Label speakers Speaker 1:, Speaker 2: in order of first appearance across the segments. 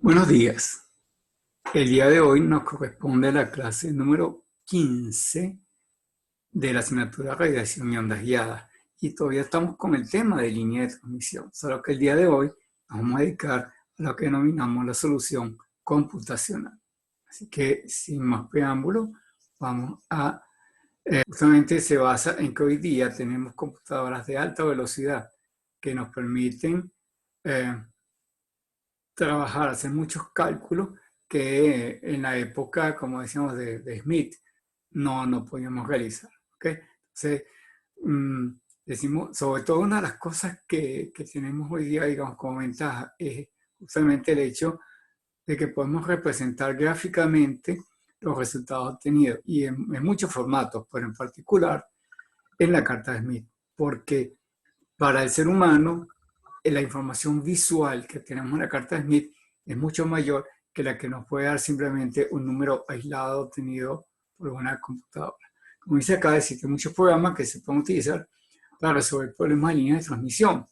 Speaker 1: Buenos días. El día de hoy nos corresponde la clase número 15 de la asignatura Radiación y Ondas Guiadas. Y todavía estamos con el tema de línea de transmisión, solo que el día de hoy nos vamos a dedicar a lo que denominamos la solución computacional. Así que, sin más preámbulo, vamos a... justamente se basa en que hoy día tenemos computadoras de alta velocidad que nos permiten trabajar, hacer muchos cálculos que en la época, como decíamos, de Smith, no podíamos realizar. ¿Okay? Entonces, decimos, sobre todo una de las cosas que tenemos hoy día, digamos, como ventaja, es justamente el hecho de que podemos representar gráficamente los resultados obtenidos y en muchos formatos, pero en particular en la carta de Smith, porque para el ser humano la información visual que tenemos en la carta de Smith es mucho mayor que la que nos puede dar simplemente un número aislado obtenido por una computadora. Como dice acá, existen muchos programas que se pueden utilizar para resolver problemas de líneas de transmisión.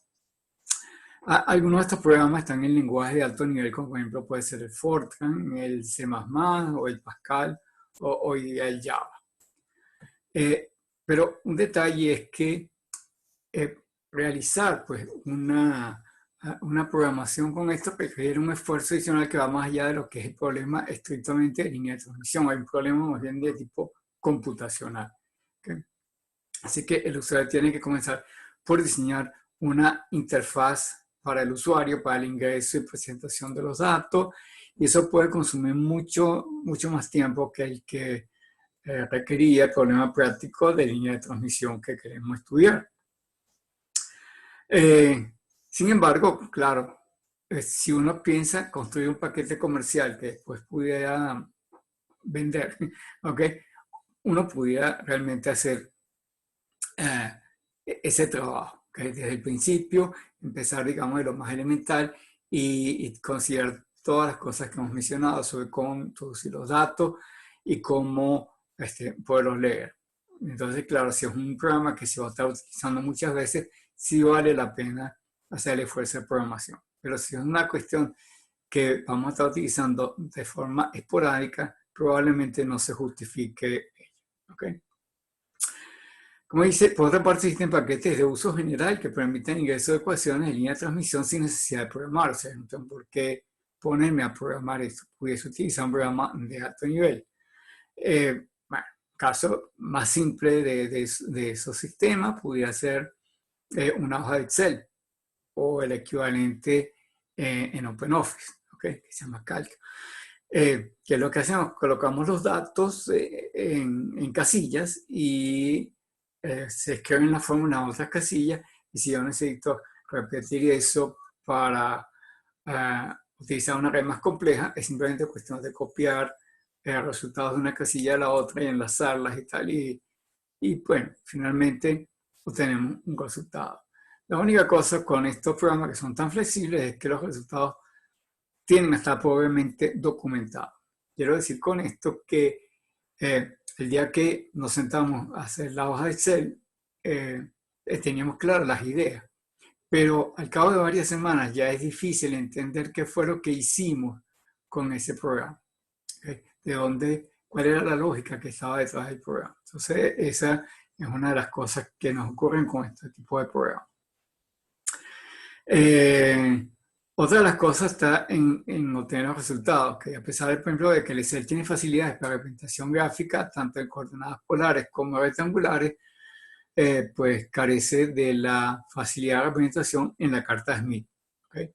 Speaker 1: Algunos de estos programas están en lenguajes de alto nivel, como por ejemplo puede ser el Fortran, el C++ o el Pascal o el Java. Pero un detalle es que realizar pues una programación con esto requiere un esfuerzo adicional que va más allá de lo que es el problema estrictamente de línea de transmisión. Hay un problema más bien de tipo computacional. ¿Okay? Así que el usuario tiene que comenzar por diseñar una interfaz para el usuario, para el ingreso y presentación de los datos, y eso puede consumir mucho más tiempo que el que requería el problema práctico de línea de transmisión que queremos estudiar. Sin embargo, claro, si uno piensa construir un paquete comercial que después pudiera vender, ¿ok? Uno pudiera realmente hacer ese trabajo, ¿ok? Desde el principio, empezar, digamos, de lo más elemental y considerar todas las cosas que hemos mencionado sobre cómo introducir los datos y cómo poderlos leer. Entonces, claro, si es un programa que se va a estar utilizando muchas veces, sí vale la pena hacer el esfuerzo de programación. Pero si es una cuestión que vamos a estar utilizando de forma esporádica, probablemente no se justifique ello. ¿Okay? Como dice, por otra parte existen paquetes de uso general que permiten ingreso de ecuaciones en línea de transmisión sin necesidad de programar. O sea, entonces, ¿por qué ponerme a programar esto? Pudiese utilizar un programa de alto nivel. Bueno, caso más simple de esos sistemas pudiera ser una hoja de Excel o el equivalente en OpenOffice, ¿okay? Que se llama Calc. Que es lo que hacemos, colocamos los datos en casillas y se escriben la fórmula en otras casillas, y si yo necesito repetir eso para utilizar una red más compleja, es simplemente cuestión de copiar resultados de una casilla a la otra y enlazarlas y tal, y bueno, finalmente obtenemos un resultado. La única cosa con estos programas que son tan flexibles es que los resultados tienen a estar pobremente documentados. Quiero decir con esto que el día que nos sentamos a hacer la hoja de Excel, teníamos claras las ideas, pero al cabo de varias semanas ya es difícil entender qué fue lo que hicimos con ese programa, ¿okay? De dónde, cuál era la lógica que estaba detrás del programa. Entonces, esa es una de las cosas que nos ocurren con este tipo de programas. Otra de las cosas está en obtener los resultados, que a pesar de, por ejemplo, de que el Excel tiene facilidades para representación gráfica, tanto en coordenadas polares como rectangulares, pues carece de la facilidad de representación en la carta Smith. ¿Okay?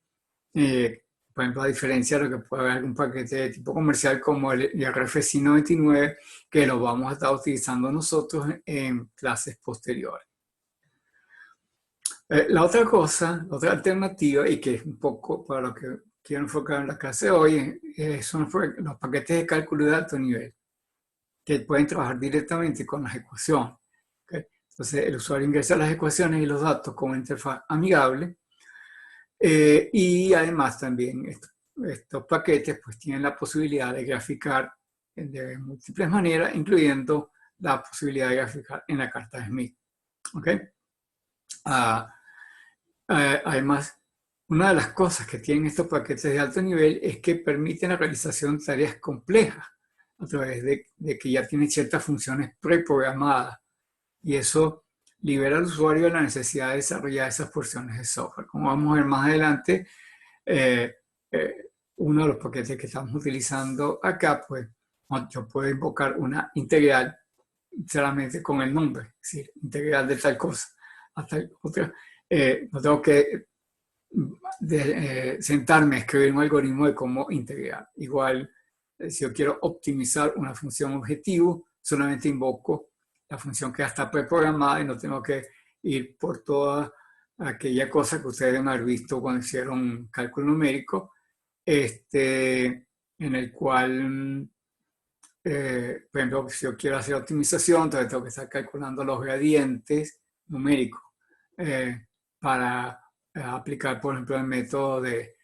Speaker 1: Por ejemplo, a diferencia de lo que puede haber algún paquete de tipo comercial como el RFC 99, que lo vamos a estar utilizando nosotros en clases posteriores. La otra cosa, otra alternativa, y que es un poco para lo que quiero enfocar en la clase de hoy, son los paquetes de cálculo de alto nivel, que pueden trabajar directamente con las ecuaciones. ¿Okay? Entonces, el usuario ingresa las ecuaciones y los datos con una interfaz amigable, y además también estos paquetes pues tienen la posibilidad de graficar de múltiples maneras, incluyendo la posibilidad de graficar en la carta de Smith. ¿Okay? Además, Una de las cosas que tienen estos paquetes de alto nivel es que permiten la realización de tareas complejas a través de que ya tienen ciertas funciones preprogramadas. Y eso libera al usuario de la necesidad de desarrollar esas porciones de software. Como vamos a ver más adelante, eh, eh, uno de los paquetes que estamos utilizando acá, pues yo puedo invocar una integral solamente con el nombre, es decir, integral de tal cosa a tal otra. No tengo que sentarme a escribir un algoritmo de cómo integrar. Igual, si yo quiero optimizar una función objetivo, solamente invoco la función que ya está preprogramada y no tengo que ir por toda aquella cosa que ustedes deben haber visto cuando hicieron un cálculo numérico, en el cual, por ejemplo, si yo quiero hacer optimización, entonces tengo que estar calculando los gradientes numéricos para aplicar, por ejemplo, el método de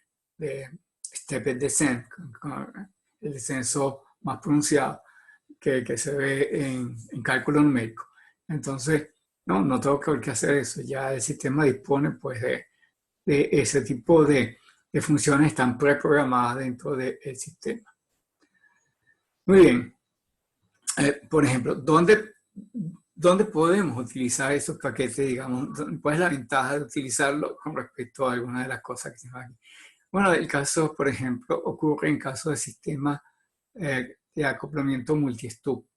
Speaker 1: step descent, el descenso más pronunciado que se ve en cálculo numérico. Entonces, no tengo que hacer eso. Ya el sistema dispone pues, de ese tipo de funciones están preprogramadas dentro del sistema. Muy bien. Por ejemplo, ¿dónde podemos utilizar esos paquetes, digamos? ¿Cuál es la ventaja de utilizarlo con respecto a alguna de las cosas que se van aquí? Bueno, el caso, por ejemplo, ocurre en caso de sistemas de acoplamiento multi-stub.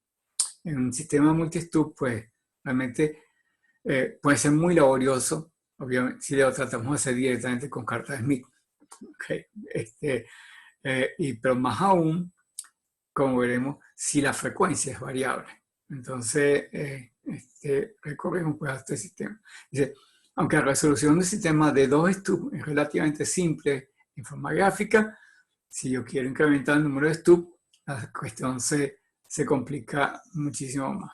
Speaker 1: En un sistema multi-stub, pues, realmente puede ser muy laborioso, obviamente, si lo tratamos de hacer directamente con carta de Smith. Okay. Pero más aún, como veremos, si la frecuencia es variable. Entonces, recorremos pues a este sistema. Dice, aunque la resolución del sistema de 2 stubs es relativamente simple en forma gráfica, si yo quiero incrementar el número de stubs, la cuestión se complica muchísimo más.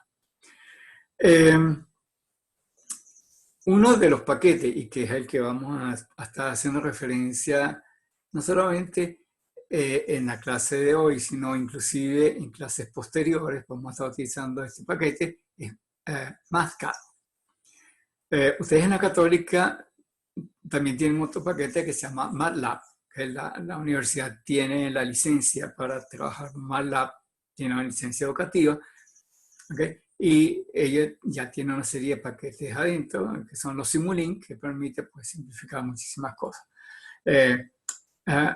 Speaker 1: Uno de los paquetes, y que es el que vamos a estar haciendo referencia, no solamente en la clase de hoy, sino inclusive en clases posteriores, vamos a estar utilizando este paquete, es MathCAD. Ustedes en la Católica también tienen otro paquete que se llama MATLAB, que la universidad tiene la licencia para trabajar con MATLAB, tiene una licencia educativa, ¿okay? Y ella ya tiene una serie de paquetes adentro, que son los Simulink, que permite pues, simplificar muchísimas cosas.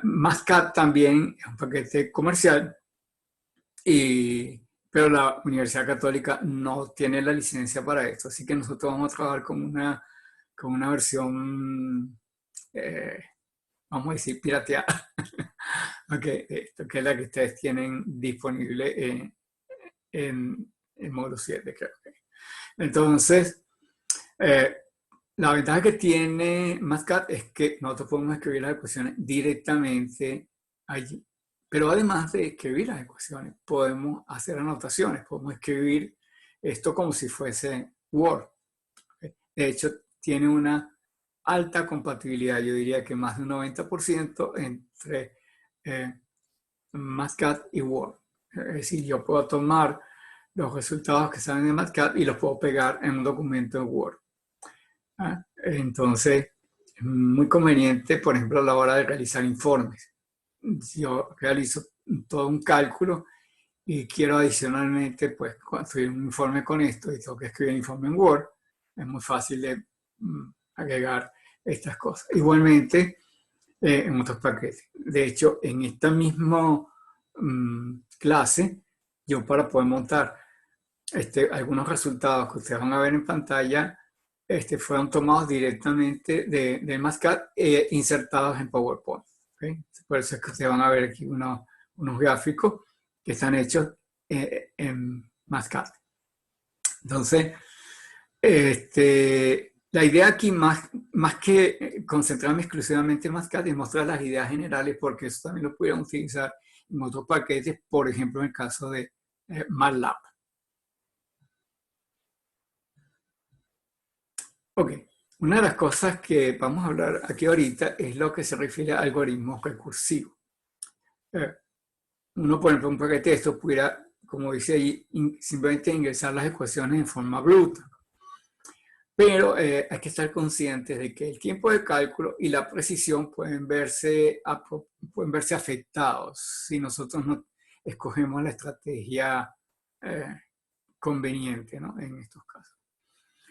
Speaker 1: MathCAD también es un paquete comercial, pero la Universidad Católica no tiene la licencia para esto, así que nosotros vamos a trabajar con una versión, vamos a decir, pirateada, okay, esto, que es la que ustedes tienen disponible en módulo 7, creo que. Entonces, la ventaja que tiene MathCAD es que nosotros podemos escribir las ecuaciones directamente allí. Pero además de escribir las ecuaciones, podemos hacer anotaciones, podemos escribir esto como si fuese Word. De hecho, tiene una alta compatibilidad, yo diría que más de un 90% entre MathCAD y Word. Es decir, yo puedo tomar los resultados que salen de MathCAD y los puedo pegar en un documento en Word. Entonces, es muy conveniente, por ejemplo, a la hora de realizar informes. Si yo realizo todo un cálculo y quiero adicionalmente pues, construir un informe con esto y tengo que escribir el informe en Word, es muy fácil de agregar estas cosas. Igualmente, en otros paquetes. De hecho, en esta misma clase, yo para poder montar algunos resultados que ustedes van a ver en pantalla, fueron tomados directamente de MathCAD e insertados en PowerPoint. ¿Okay? Por eso es que ustedes van a ver aquí unos gráficos que están hechos en MathCAD. Entonces, la idea aquí, más que concentrarme exclusivamente en MathCAD, es mostrar las ideas generales, porque eso también lo pudieran utilizar en otros paquetes, por ejemplo, en el caso de MATLAB. Ok, una de las cosas que vamos a hablar aquí ahorita es lo que se refiere a algoritmos recursivos. Uno, por ejemplo, un paquete de esto pudiera, como dice ahí, simplemente ingresar las ecuaciones en forma bruta. Pero hay que estar conscientes de que el tiempo de cálculo y la precisión pueden verse afectados si nosotros no escogemos la estrategia conveniente, ¿no? En estos casos.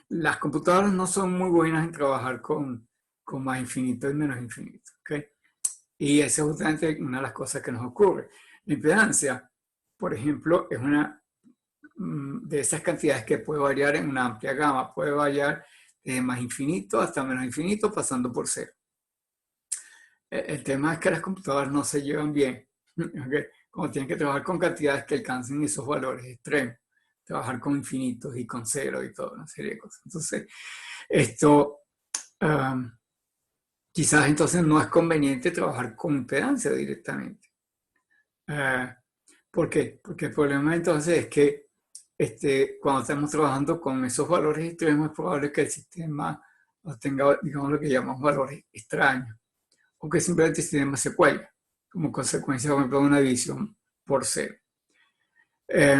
Speaker 1: Las computadoras no son muy buenas en trabajar con más infinito y menos infinito, ¿ok? Y esa es justamente una de las cosas que nos ocurre. La impedancia, por ejemplo, es una de esas cantidades que puede variar en una amplia gama. Puede variar de más infinito hasta menos infinito, pasando por cero. El tema es que las computadoras no se llevan bien, ¿okay? Como tienen que trabajar con cantidades que alcancen esos valores extremos, trabajar con infinitos y con cero y toda una serie de cosas. Entonces, esto quizás entonces no es conveniente trabajar con impedancia directamente. ¿Por qué? Porque el problema entonces es que cuando estamos trabajando con esos valores extremos, es probable que el sistema tenga, digamos, lo que llamamos valores extraños, o que simplemente el sistema se cuelga, como consecuencia, por ejemplo, de una división por cero. Es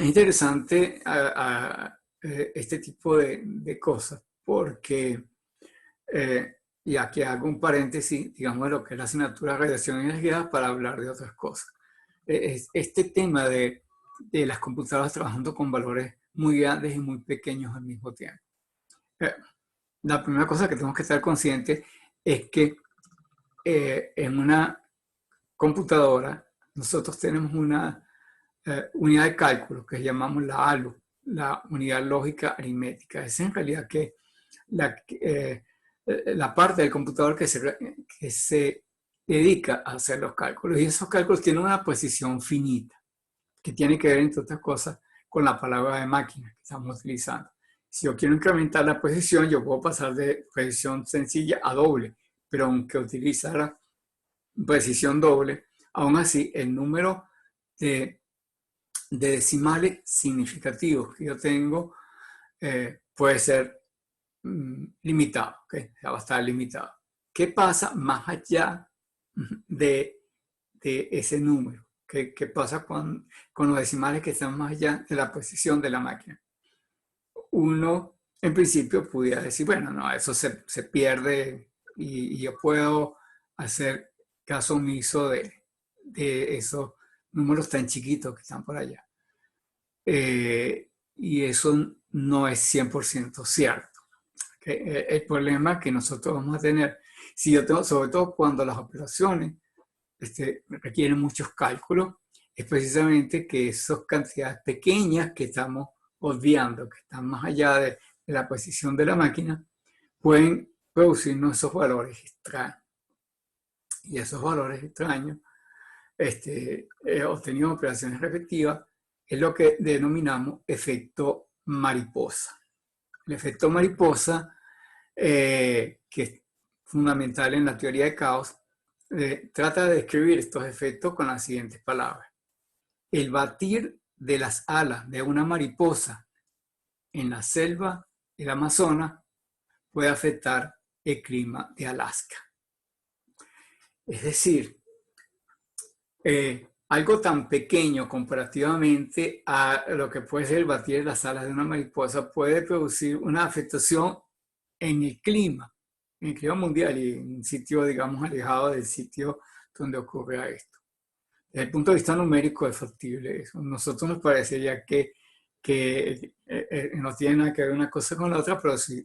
Speaker 1: interesante este tipo de cosas, porque, y aquí hago un paréntesis, digamos, de lo que es la asignatura de radiación y energía para hablar de otras cosas. Este tema de las computadoras trabajando con valores muy grandes y muy pequeños al mismo tiempo. La primera cosa que tenemos que estar conscientes es que en una computadora nosotros tenemos una unidad de cálculo que llamamos la ALU, la unidad lógica aritmética. Es en realidad que la parte del computador que se dedica a hacer los cálculos, y esos cálculos tienen una precisión finita, que tiene que ver, entre otras cosas, con la palabra de máquina que estamos utilizando. Si yo quiero incrementar la precisión, yo puedo pasar de precisión sencilla a doble, pero aunque utilizara precisión doble, aún así el número de decimales significativos que yo tengo puede ser limitado, ¿okay? O sea, va a estar limitado. ¿Qué pasa más allá de ese número? ¿Qué pasa con los decimales que están más allá de la precisión de la máquina? Uno, en principio, pudiera decir, bueno, no, eso se pierde y yo puedo hacer caso omiso de esos números tan chiquitos que están por allá. Y eso no es 100% cierto. ¿Okay? El problema que nosotros vamos a tener, si yo tengo, sobre todo cuando las operaciones requieren muchos cálculos, es precisamente que esas cantidades pequeñas que estamos obviando, que están más allá de la precisión de la máquina, pueden producirnos esos valores extraños. Y esos valores extraños, obtenidos en operaciones repetitivas, es lo que denominamos efecto mariposa. El efecto mariposa, que es fundamental en la teoría de caos, trata de describir estos efectos con las siguientes palabras. El batir de las alas de una mariposa en la selva del Amazonas puede afectar el clima de Alaska. Es decir, algo tan pequeño comparativamente a lo que puede ser el batir de las alas de una mariposa puede producir una afectación en el clima mundial y en un sitio, digamos, alejado del sitio donde ocurre esto. Desde el punto de vista numérico es factible eso. A nosotros nos parecería que no tiene nada que ver una cosa con la otra, pero sí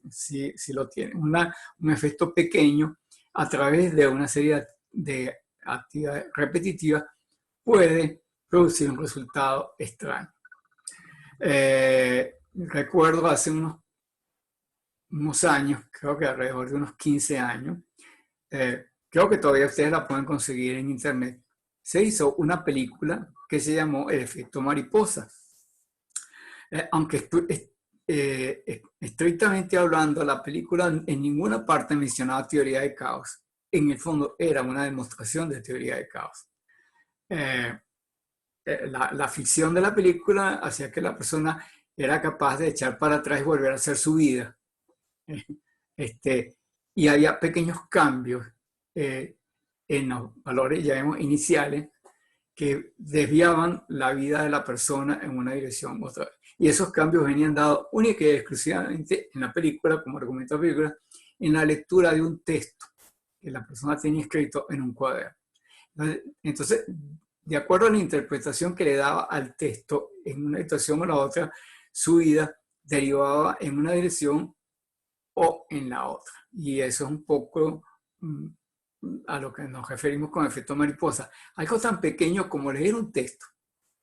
Speaker 1: lo tiene. Un efecto pequeño a través de una serie de actividades repetitivas puede producir un resultado extraño. Recuerdo hace unos años, creo que alrededor de unos 15 años, creo que todavía ustedes la pueden conseguir en internet, se hizo una película que se llamó El efecto mariposa. Aunque estrictamente hablando, la película en ninguna parte mencionaba teoría de caos. En el fondo era una demostración de teoría de caos. La ficción de la película hacía que la persona era capaz de echar para atrás y volver a hacer su vida. Y había pequeños cambios en los valores, ya vemos, iniciales, que desviaban la vida de la persona en una dirección u otra. Y esos cambios venían dados única y exclusivamente en la película, como argumento de la película, en la lectura de un texto que la persona tenía escrito en un cuaderno. Entonces, de acuerdo a la interpretación que le daba al texto en una situación o la otra, su vida derivaba en una dirección o en la otra. Y eso es un poco a lo que nos referimos con efecto mariposa. Algo tan pequeño como leer un texto,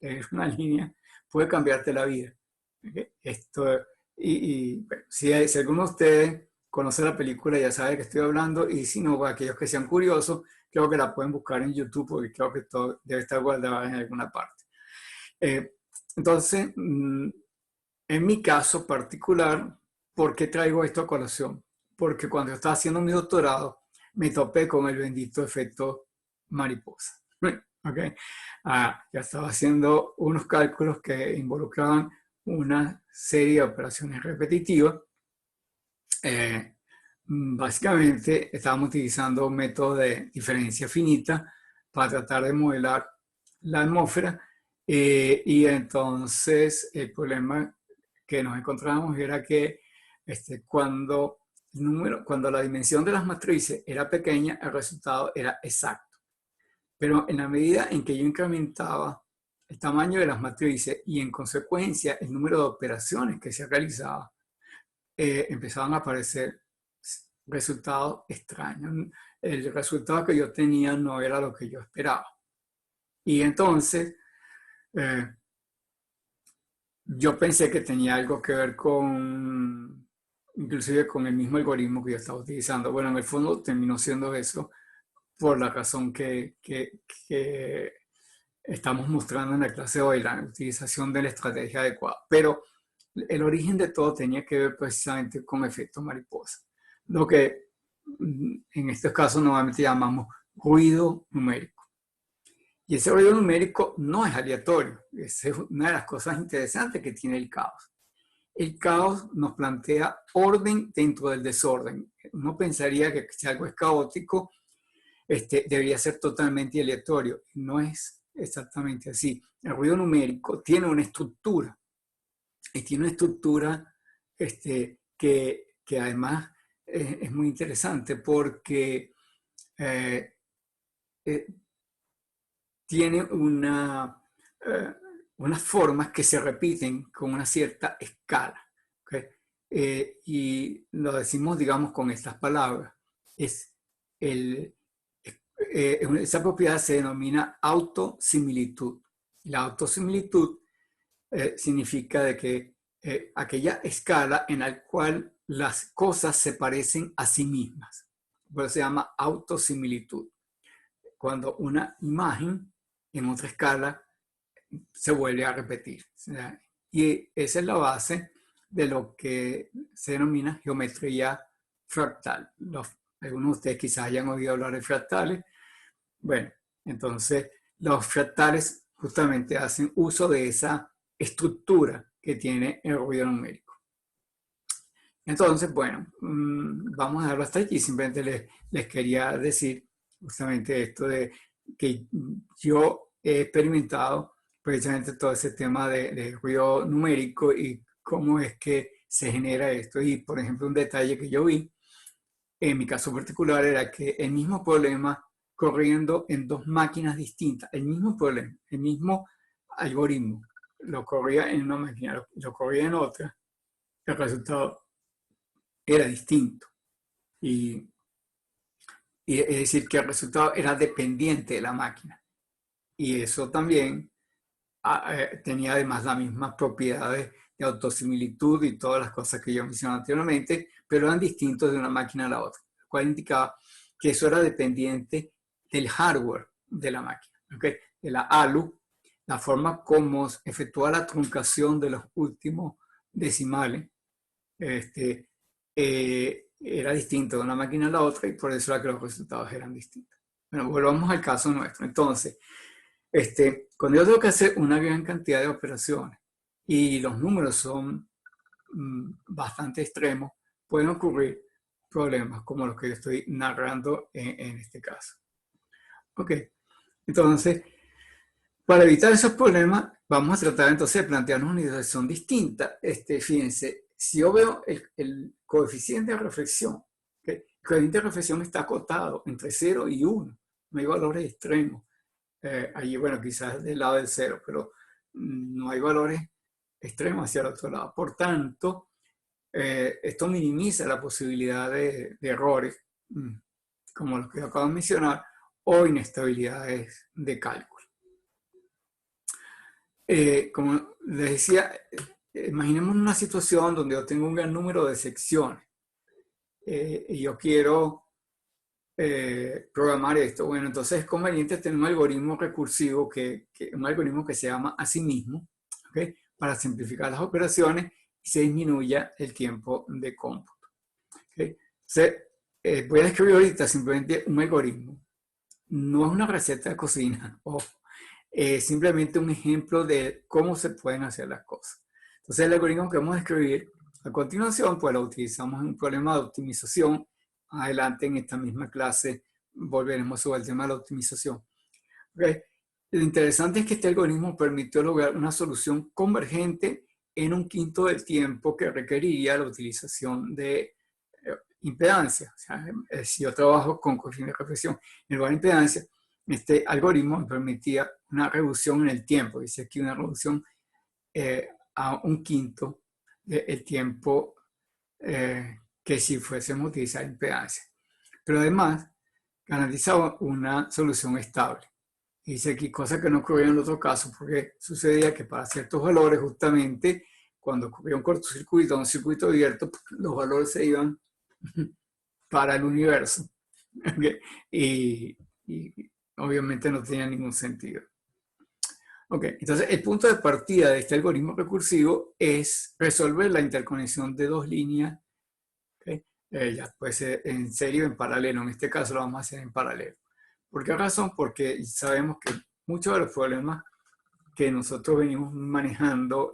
Speaker 1: leer una línea, puede cambiarte la vida. Esto, bueno, si alguno de ustedes conoce la película, ya sabe que estoy hablando, y si no, aquellos que sean curiosos, creo que la pueden buscar en YouTube, porque creo que todo debe estar guardado en alguna parte. Entonces, en mi caso particular, ¿por qué traigo esto a colación? Porque cuando yo estaba haciendo mi doctorado, me topé con el bendito efecto mariposa. ¿Okay? Ya estaba haciendo unos cálculos que involucraban una serie de operaciones repetitivas. Básicamente estábamos utilizando un método de diferencia finita para tratar de modelar la atmósfera, y entonces el problema que nos encontrábamos era que cuando la dimensión de las matrices era pequeña, el resultado era exacto. Pero en la medida en que yo incrementaba el tamaño de las matrices y en consecuencia el número de operaciones que se realizaba, empezaban a aparecer resultados extraños. El resultado que yo tenía no era lo que yo esperaba. Y entonces yo pensé que tenía algo que ver inclusive con el mismo algoritmo que yo estaba utilizando. Bueno, en el fondo terminó siendo eso por la razón que estamos mostrando en la clase de hoy, la utilización de la estrategia adecuada. Pero el origen de todo tenía que ver precisamente con efecto mariposa, lo que en estos casos normalmente llamamos ruido numérico. Y ese ruido numérico no es aleatorio, esa es una de las cosas interesantes que tiene el caos. El caos nos plantea orden dentro del desorden. Uno pensaría que si algo es caótico, debería ser totalmente aleatorio. No es exactamente así. El ruido numérico tiene una estructura, y tiene una estructura que además es muy interesante porque tiene unas formas que se repiten con una cierta escala. ¿Okay? Y lo decimos, digamos, con estas palabras. Esa propiedad se denomina autosimilitud. La autosimilitud significa de que aquella escala en la cual las cosas se parecen a sí mismas. Por eso se llama autosimilitud. Cuando una imagen en otra escala se vuelve a repetir. Y esa es la base de lo que se denomina geometría fractal. Algunos de ustedes quizás hayan oído hablar de fractales. Bueno, entonces los fractales justamente hacen uso de esa estructura que tiene el ruido numérico. Entonces, bueno, vamos a dejarlo hasta aquí. Simplemente les quería decir justamente esto de que yo he experimentado precisamente todo ese tema de ruido numérico y cómo es que se genera esto. Y, por ejemplo, un detalle que yo vi, en mi caso particular, era que el mismo problema corriendo en dos máquinas distintas, el mismo problema, el mismo algoritmo, lo corría en una máquina, lo corría en otra, el resultado era distinto. Y es decir, que el resultado era dependiente de la máquina. Y eso también tenía además las mismas propiedades de autosimilitud y todas las cosas que yo mencioné anteriormente, pero eran distintos de una máquina a la otra, lo cual indicaba que eso era dependiente del hardware de la máquina, ¿okay? De la ALU, la forma como efectúa la truncación de los últimos decimales, era distinto de una máquina a la otra, y por eso era que los resultados eran distintos. Bueno, volvamos al caso nuestro. Entonces, cuando yo tengo que hacer una gran cantidad de operaciones y los números son bastante extremos, pueden ocurrir problemas como los que yo estoy narrando en este caso. Ok, entonces, para evitar esos problemas, vamos a tratar entonces de plantearnos una situación distinta. Fíjense, si yo veo el coeficiente de reflexión, ¿okay? El coeficiente de reflexión está acotado entre 0 y 1, no hay valores extremos. Allí, bueno, quizás del lado del 0, pero no hay valores extremos hacia el otro lado. Por tanto, esto minimiza la posibilidad de errores, como los que acabo de mencionar, o inestabilidades de cálculo. Como les decía, imaginemos una situación donde yo tengo un gran número de secciones y yo quiero programar esto. Bueno, entonces es conveniente tener un algoritmo recursivo, un algoritmo que se llama a sí mismo, ¿okay? Para simplificar las operaciones y se disminuya el tiempo de cómputo. ¿Okay? Voy a describir ahorita simplemente un algoritmo. No es una receta de cocina, ojo. Simplemente un ejemplo de cómo se pueden hacer las cosas. Entonces el algoritmo que vamos a escribir a continuación, pues lo utilizamos en un problema de optimización. Adelante en esta misma clase volveremos sobre el tema de la optimización. ¿Okay? Lo interesante es que este algoritmo permitió lograr una solución convergente en un quinto del tiempo que requeriría la utilización de impedancia. O sea, si yo trabajo con coeficiente de reflexión en lugar de impedancia, este algoritmo me permitía una reducción en el tiempo. Dice aquí una reducción a un quinto del tiempo que si fuésemos a utilizar impedancia. Pero además garantizaba una solución estable. Dice aquí cosa que no ocurría en otro caso, porque sucedía que para ciertos valores, justamente cuando ocurría un cortocircuito, un circuito abierto, los valores se iban para el universo. y obviamente no tenía ningún sentido. Ok, entonces el punto de partida de este algoritmo recursivo es resolver la interconexión de dos líneas, ¿okay? Ya puede ser en serie o en paralelo. En este caso lo vamos a hacer en paralelo. ¿Por qué razón? Porque sabemos que muchos de los problemas que nosotros venimos manejando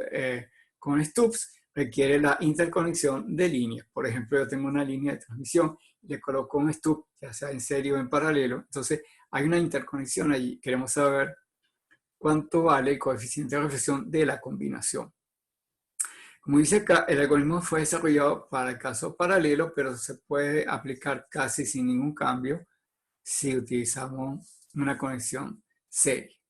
Speaker 1: con stubs requiere la interconexión de líneas. Por ejemplo, yo tengo una línea de transmisión y le coloco un stub, ya sea en serie o en paralelo. Entonces hay una interconexión allí. Queremos saber cuánto vale el coeficiente de reflexión de la combinación. Como dice acá, el algoritmo fue desarrollado para el caso paralelo, pero se puede aplicar casi sin ningún cambio si utilizamos una conexión serie.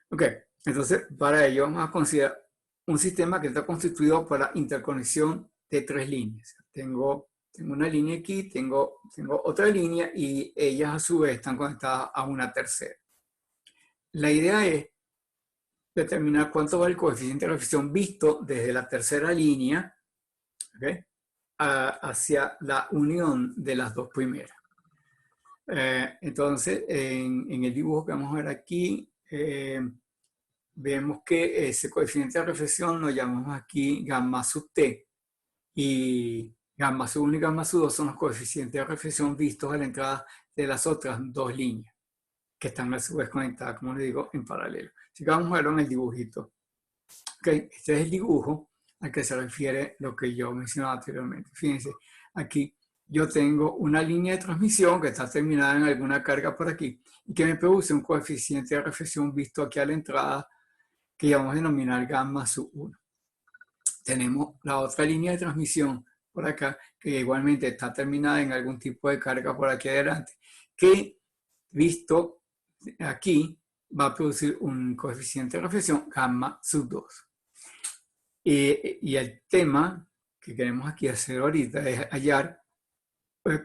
Speaker 1: Ok, entonces para ello vamos a considerar un sistema que está constituido por la interconexión de tres líneas. Tengo una línea aquí, tengo otra línea y ellas a su vez están conectadas a una tercera. La idea es determinar cuánto vale el coeficiente de reflexión visto desde la tercera línea, ¿okay? Hacia la unión de las dos primeras. Entonces, en el dibujo que vamos a ver aquí, vemos que ese coeficiente de reflexión lo llamamos aquí gamma sub t, y gamma sub 1 y gamma sub 2 son los coeficientes de reflexión vistos a la entrada de las otras dos líneas, que están a su vez conectadas, como les digo, en paralelo. Así que vamos a verlo en el dibujito. Okay, este es el dibujo al que se refiere lo que yo mencionaba anteriormente. Fíjense, aquí yo tengo una línea de transmisión que está terminada en alguna carga por aquí y que me produce un coeficiente de reflexión visto aquí a la entrada que llamamos a denominar gamma sub 1. Tenemos la otra línea de transmisión por acá que igualmente está terminada en algún tipo de carga por aquí adelante, que visto aquí va a producir un coeficiente de reflexión gamma sub 2. Y el tema que queremos aquí hacer ahorita es hallar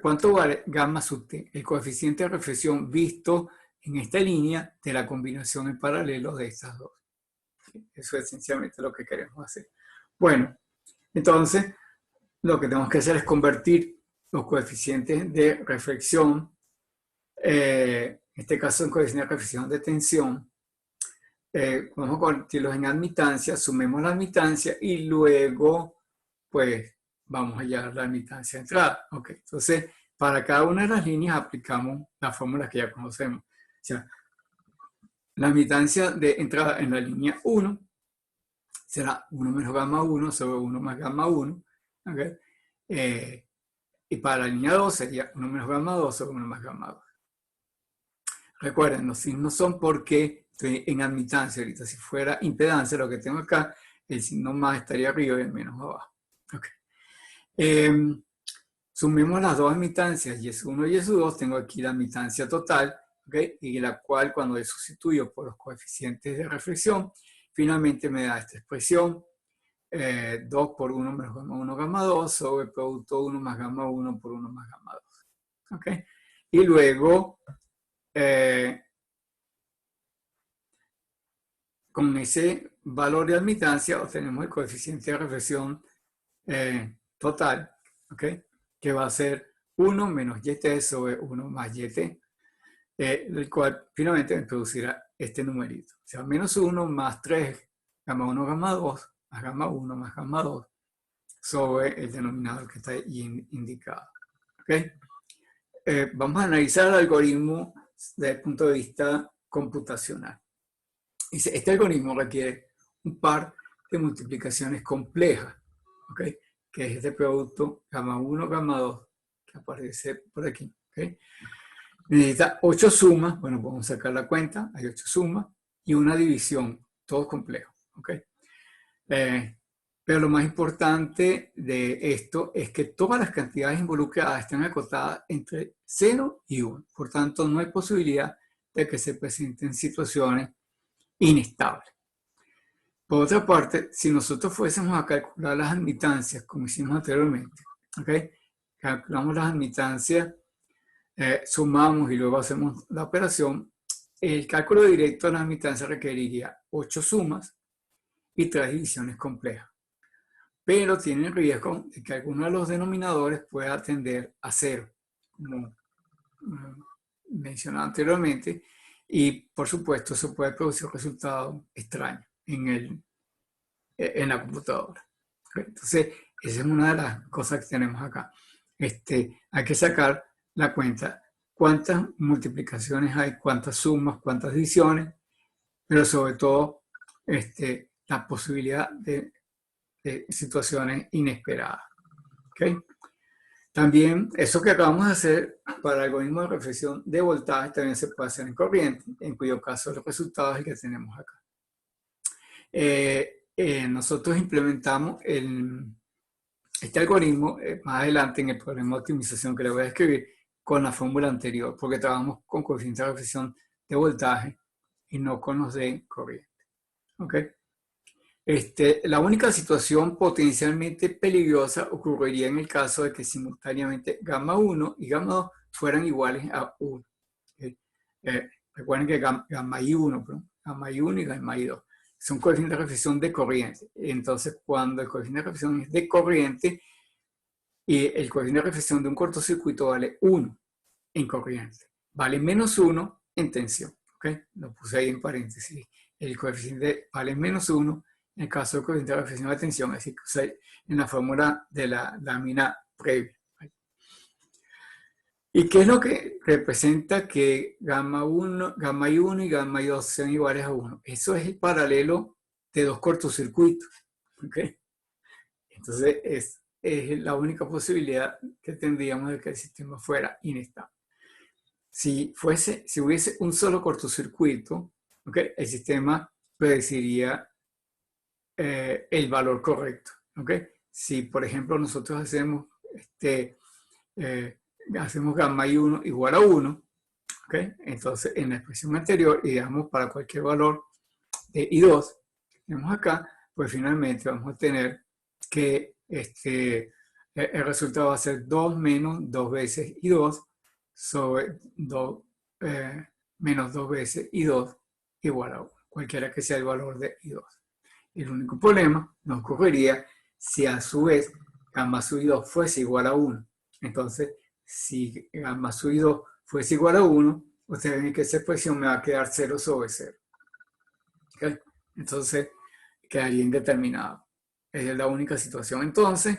Speaker 1: cuánto vale gamma sub t, el coeficiente de reflexión visto en esta línea de la combinación en paralelo de estas dos. Eso es esencialmente lo que queremos hacer. Bueno, entonces lo que tenemos que hacer es convertir los coeficientes de reflexión, en este caso en coeficiente de reflexión de tensión, vamos a convertirlos en admitancia, sumemos la admitancia y luego pues vamos a hallar la admitancia de entrada. Ok, entonces para cada una de las líneas aplicamos las fórmulas que ya conocemos. O sea, la admitancia de entrada en la línea 1 será 1 menos gamma 1 sobre 1 más gamma 1. Okay. Y para la línea 2 sería 1 menos gamma 2 sobre 1 más gamma 2. Recuerden, los signos son porque estoy en admitancia ahorita. Si fuera impedancia, lo que tengo acá, el signo más estaría arriba y el menos abajo. Okay. Sumemos las dos admitancias, Y1 y Y2, tengo aquí la admitancia total, ¿okay? Y la cual cuando le sustituyo por los coeficientes de reflexión, finalmente me da esta expresión, 2 por 1 menos gamma 1 gamma 2 sobre el producto 1 más gamma 1 por 1 más gamma 2. ¿Okay? Y luego, con ese valor de admitancia obtenemos el coeficiente de reflexión total, ¿okay? Que va a ser 1 menos YT sobre 1 más YT, el cual finalmente me producirá este numerito. O sea, menos 1 más 3 gamma 1 gamma 2 más gamma 1 más gamma 2 sobre el denominador que está ahí indicado. ¿Okay? Vamos a analizar el algoritmo desde el punto de vista computacional. Dice, este algoritmo requiere un par de multiplicaciones complejas, ¿okay? Que es este producto gamma 1, gamma 2, que aparece por aquí. ¿Okay? Necesita 8 sumas, bueno, podemos sacar la cuenta, hay 8 sumas, y una división, todo complejo. ¿Okay? Pero lo más importante de esto es que todas las cantidades involucradas están acotadas entre 0 y 1. Por tanto, no hay posibilidad de que se presenten situaciones inestables. Por otra parte, si nosotros fuésemos a calcular las admitancias, como hicimos anteriormente, ¿okay? Calculamos las admitancias, sumamos y luego hacemos la operación, el cálculo directo de las admitancias requeriría 8 sumas y 3 divisiones complejas. Pero tiene el riesgo de que alguno de los denominadores pueda tender a 0, como mencionado anteriormente, y por supuesto eso puede producir resultados extraños en la computadora. Entonces, esa es una de las cosas que tenemos acá. Hay que sacar la cuenta, cuántas multiplicaciones hay, cuántas sumas, cuántas divisiones, pero sobre todo la posibilidad de situaciones inesperadas. ¿Okay? También eso que acabamos de hacer para el algoritmo de reflexión de voltaje también se puede hacer en corriente, en cuyo caso el resultado es el que tenemos acá. Nosotros implementamos este algoritmo más adelante en el problema de optimización que le voy a escribir con la fórmula anterior, porque trabajamos con coeficiente de reflexión de voltaje y no con los de corriente. ¿Okay? La única situación potencialmente peligrosa ocurriría en el caso de que simultáneamente gamma 1 y gamma 2 fueran iguales a 1. ¿Okay? Recuerden que gamma I1, gamma I1 y gamma I2 son coeficientes de reflexión de corriente. Entonces, cuando el coeficiente de reflexión es de corriente, y el coeficiente de reflexión de un cortocircuito vale 1 en corriente, vale menos 1 en tensión. ¿Okay? Lo puse ahí en paréntesis. El coeficiente vale menos 1 en el caso del coeficiente de reflexión de tensión, así que usé en la fórmula de la lámina previa. ¿Y qué es lo que representa que gamma I1 y gamma I2 sean iguales a 1? Eso es el paralelo de dos cortocircuitos. ¿Okay? Entonces, es la única posibilidad que tendríamos de que el sistema fuera inestable. Si hubiese un solo cortocircuito, ¿okay? El sistema predeciría el valor correcto. ¿Okay? Si, por ejemplo, nosotros hacemos gamma I1 igual a 1, ¿okay? Entonces en la expresión anterior, y digamos para cualquier valor de I2 que tenemos acá, pues finalmente vamos a tener que el resultado va a ser 2 menos 2 veces I2 sobre 2 menos 2 veces I2 igual a 1, cualquiera que sea el valor de I2. El único problema nos ocurriría si a su vez gamma sub I2 fuese igual a 1. Entonces, si gamma sub I2 fuese igual a 1, ustedes ven que esa expresión me va a quedar 0 sobre 0. ¿Okay? Entonces, quedaría indeterminado. Esa es la única situación. Entonces,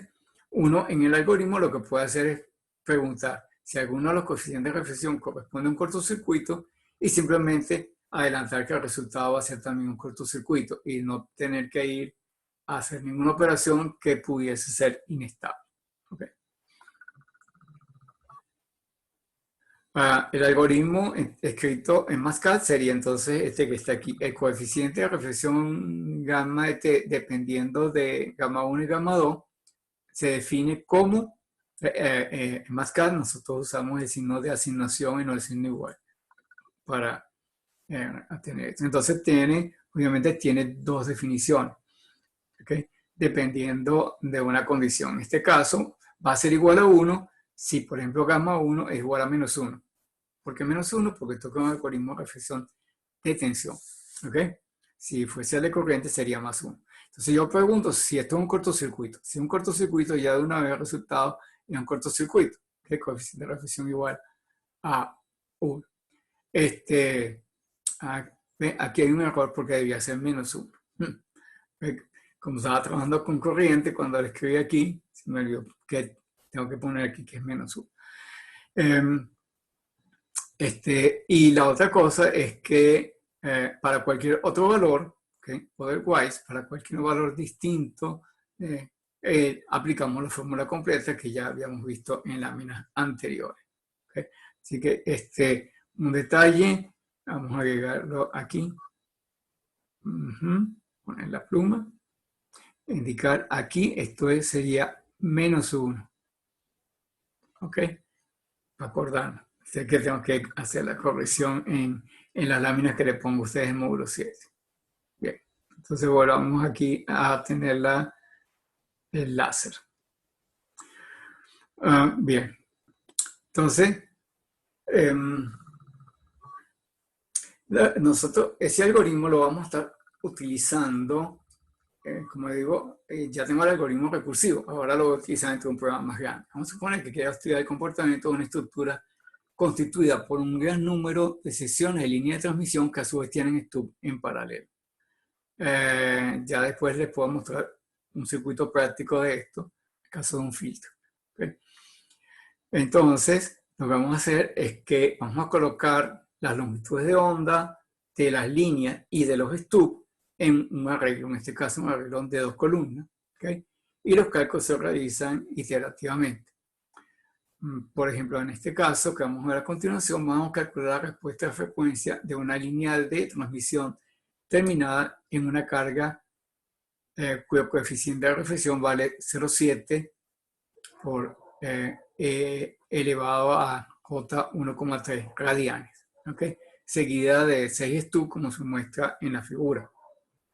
Speaker 1: uno en el algoritmo lo que puede hacer es preguntar si alguno de los coeficientes de reflexión corresponde a un cortocircuito y simplemente adelantar que el resultado va a ser también un cortocircuito y no tener que ir a hacer ninguna operación que pudiese ser inestable. ¿Okay? El algoritmo escrito en Pascal sería entonces este que está aquí. El coeficiente de reflexión gamma de t, dependiendo de gamma 1 y gamma 2, se define como, en Pascal nosotros usamos el signo de asignación y no el signo igual para tener esto. Entonces obviamente tiene dos definiciones, ¿okay? Dependiendo de una condición. En este caso va a ser igual a 1 si, por ejemplo, gamma 1 es igual a menos 1. ¿Por qué menos 1? Porque esto es un algoritmo de reflexión de tensión. ¿Ok? Si fuese de corriente sería más 1. Entonces yo pregunto si esto es un cortocircuito. Si es un cortocircuito, ya de una vez el resultado es un cortocircuito. El coeficiente de reflexión igual a 1. Aquí hay un error porque debía ser menos 1. Como estaba trabajando con corriente, cuando lo escribí aquí, se me olvidó que tengo que poner aquí que es menos 1. Y la otra cosa es que para cualquier otro valor, ¿okay? Otherwise, para cualquier valor distinto, aplicamos la fórmula completa que ya habíamos visto en láminas anteriores. ¿Okay? Así que un detalle, vamos a agregarlo aquí. Poner la pluma. Indicar aquí, sería menos 1. ¿Ok? Para acordarnos. Sé que tengo que hacer la corrección en las láminas que le pongo a ustedes en módulo 7. Bien, entonces volvamos aquí a tener el láser. Bien, entonces nosotros ese algoritmo lo vamos a estar utilizando, como digo, ya tengo el algoritmo recursivo, ahora lo voy a utilizar dentro de un programa más grande. Vamos a suponer que quiero estudiar el comportamiento de una estructura constituida por un gran número de secciones de línea de transmisión que a su vez tienen stub en paralelo. Ya después les puedo mostrar un circuito práctico de esto, en el caso de un filtro. ¿Okay? Entonces, lo que vamos a hacer es que vamos a colocar las longitudes de onda de las líneas y de los stubs en un arreglo, en este caso un arreglo de 2 columnas. ¿Okay? Y los cálculos se realizan iterativamente. Por ejemplo, en este caso que vamos a ver a continuación, vamos a calcular la respuesta de frecuencia de una lineal de transmisión terminada en una carga cuyo coeficiente de reflexión vale 0,7 por elevado a J 1,3 radianes, ¿okay? Seguida de 6 stub como se muestra en la figura.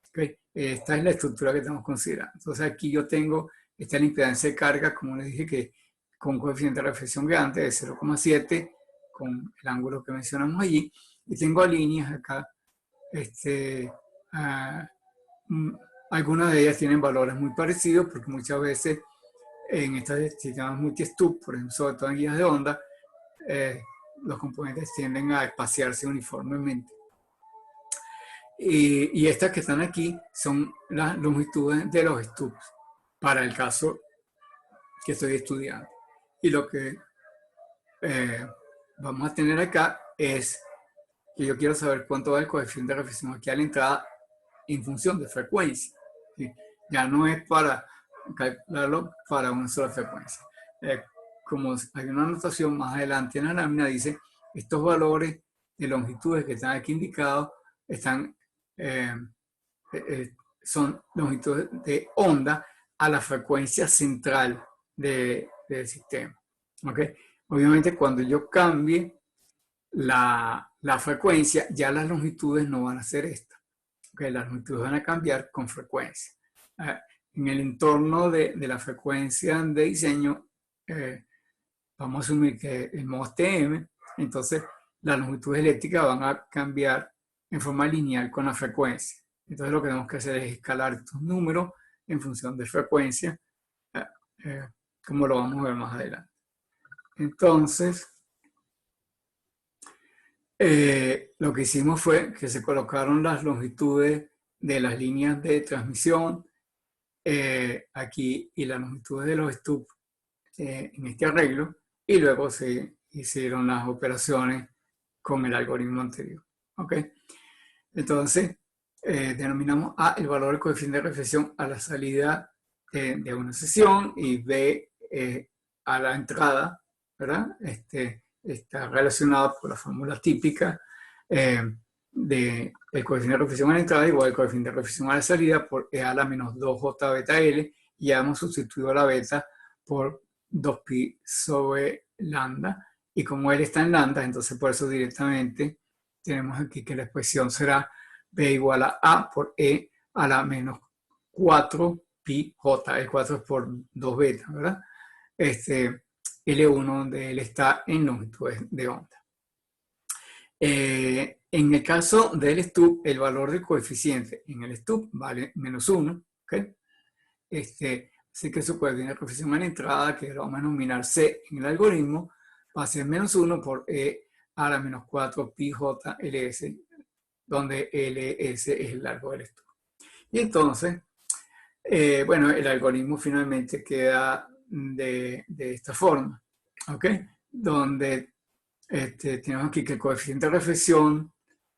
Speaker 1: ¿Okay? Esta es la estructura que estamos considerando. Entonces aquí yo tengo esta impedancia de carga, como les dije, que con coeficiente de reflexión grande de 0,7 con el ángulo que mencionamos allí, y tengo líneas acá, algunas de ellas tienen valores muy parecidos porque muchas veces en estas sistemas multi-stub, por ejemplo, sobre todo en guías de onda, los componentes tienden a espaciarse uniformemente. Y estas que están aquí son las longitudes de los stubs para el caso que estoy estudiando. Y lo que vamos a tener acá es que yo quiero saber cuánto va el coeficiente de reflexión aquí a la entrada en función de frecuencia. ¿Sí? Ya no es para calcularlo para una sola frecuencia. Como hay una anotación más adelante en la lámina, dice estos valores de longitudes que están aquí indicados son longitudes de onda a la frecuencia central del sistema. ¿Okay? Obviamente cuando yo cambie la frecuencia, ya las longitudes no van a ser estas. ¿Okay? Las longitudes van a cambiar con frecuencia. En el entorno de la frecuencia de diseño, vamos a asumir que el modo TM, entonces las longitudes eléctricas van a cambiar en forma lineal con la frecuencia. Entonces lo que tenemos que hacer es escalar estos números en función de frecuencia, como lo vamos a ver más adelante. Entonces, lo que hicimos fue que se colocaron las longitudes de las líneas de transmisión aquí y las longitudes de los stubs en este arreglo, y luego se hicieron las operaciones con el algoritmo anterior. ¿Ok? Entonces, denominamos A el valor del coeficiente de reflexión a la salida de una sesión y B a la entrada, ¿verdad? está relacionado por la fórmula típica del coeficiente de reflexión a la entrada igual al coeficiente de reflexión a la salida por E a la menos 2J beta L, y ya hemos sustituido la beta por 2pi sobre lambda, y como L está en lambda, entonces por eso directamente tenemos aquí que la expresión será B igual a por E a la menos 4pi J, el 4 es por 2 beta, ¿verdad? L1 donde L está en longitud de onda. En el caso del stub, el valor del coeficiente en el stub vale menos 1, ¿ok? Así que su coeficiente de reflexión a la entrada, que lo vamos a denominar C en el algoritmo, va a ser menos 1 por E a la menos 4 pi J LS, donde LS es el largo del stub. Y entonces, bueno, el algoritmo finalmente queda de esta forma, ¿ok? Donde tenemos aquí que el coeficiente de reflexión